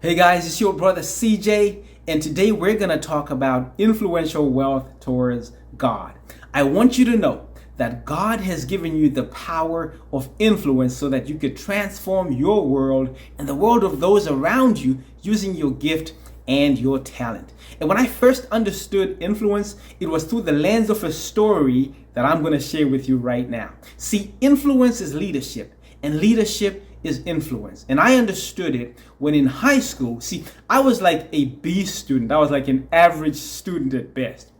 Hey guys, it's your brother CJ, and today we're going to talk about influential wealth towards God. I want you to know that God has given you the power of influence so that you could transform your world and the world of those around you using your gift and your talent. And when I first understood influence, it was through the lens of a story that I'm going to share with you right now. See, influence is leadership, and leadership is influence. And I understood it when in high school. See, I was like a B student. I was like an average student at best.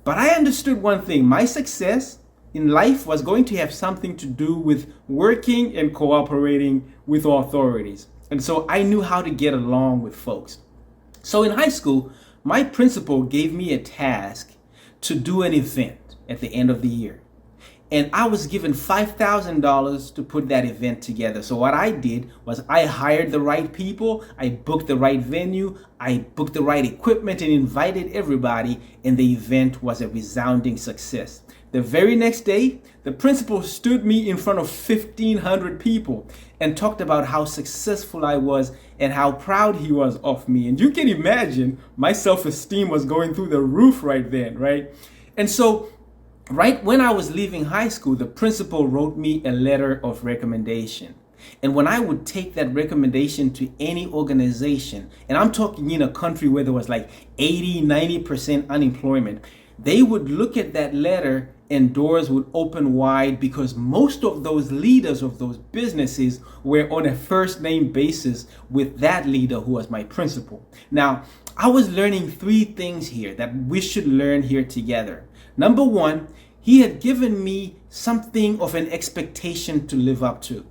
But I understood one thing. My success in life was going to have something to do with working and cooperating with authorities. And so I knew how to get along with folks. So in high school, my principal gave me a task to do an event at the end of the year. And I was given $5,000 to put that event together. So what I did was I hired the right people, I booked the right venue, I booked the right equipment and invited everybody, and the event was a resounding success. The very next day, the principal stood me in front of 1,500 people and talked about how successful I was and how proud he was of me. And you can imagine my self-esteem was going through the roof right then, right? And so right when I was leaving high school, the principal wrote me a letter of recommendation. And when I would take that recommendation to any organization, and I'm talking in a country where there was like 80-90% unemployment, they would look at that letter and doors would open wide because most of those leaders of those businesses were on a first name basis with that leader who was my principal. Now, I was learning three things here that we should learn here together. Number one, he had given me something of an expectation to live up to.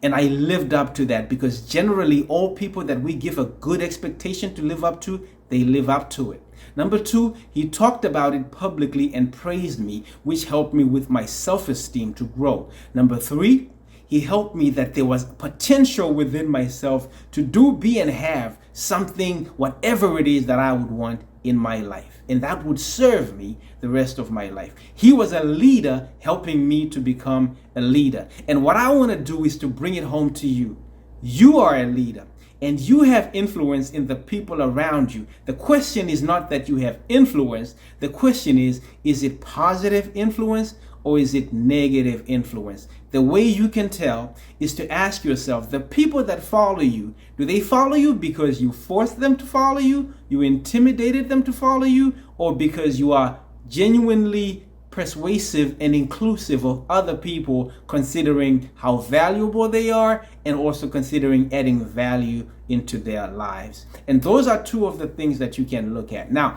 And I lived up to that because generally all people that we give a good expectation to live up to, they live up to it. Number two, he talked about it publicly and praised me, which helped me with my self-esteem to grow. Number three, he helped me that there was potential within myself to do, be, and have something, whatever it is that I would want in my life. And that would serve me the rest of my life. He was a leader helping me to become a leader. And what I want to do is to bring it home to you. You are a leader and you have influence in the people around you. The question is not that you have influence. The question is it positive influence or is it negative influence? The way you can tell is to ask yourself, the people that follow you, do they follow you because you forced them to follow you, you intimidated them to follow you, or because you are genuinely persuasive and inclusive of other people, considering how valuable they are and also considering adding value into their lives? And those are two of the things that you can look at. Now,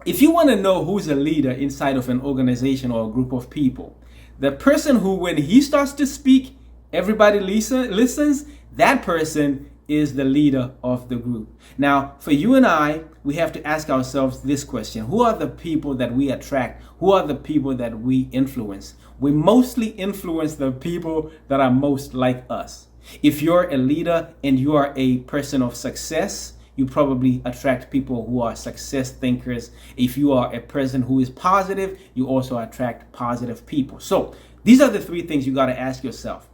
if you want to know who's a leader inside of an organization or a group of people, the person who, when he starts to speak, everybody listens, that person is the leader of the group. Now, for you and I, we have to ask ourselves this question. Who are the people that we attract? Who are the people that we influence? We mostly influence the people that are most like us. If you're a leader and you are a person of success, you probably attract people who are success thinkers. If you are a person who is positive, you also attract positive people. So these are the three things you got to ask yourself.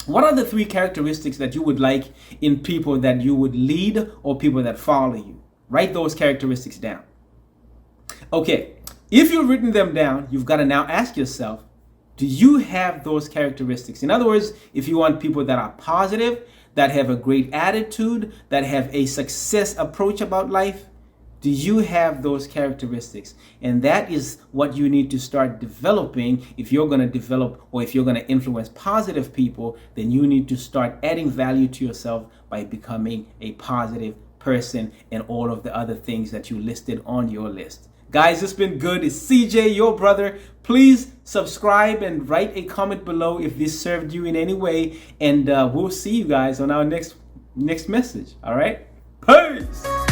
What are the three characteristics that you would like in people that you would lead or people that follow you? Write those characteristics down. Okay, if you've written them down, you've got to now ask yourself, do you have those characteristics? In other words, if you want people that are positive, that have a great attitude, that have a success approach about life, do you have those characteristics? And that is what you need to start developing. If you're going to develop or if you're going to influence positive people, then you need to start adding value to yourself by becoming a positive person and all of the other things that you listed on your list. Guys, it's been good. It's CJ, your brother. Please subscribe and write a comment below if this served you in any way. And we'll see you guys on our next message. All right? Peace.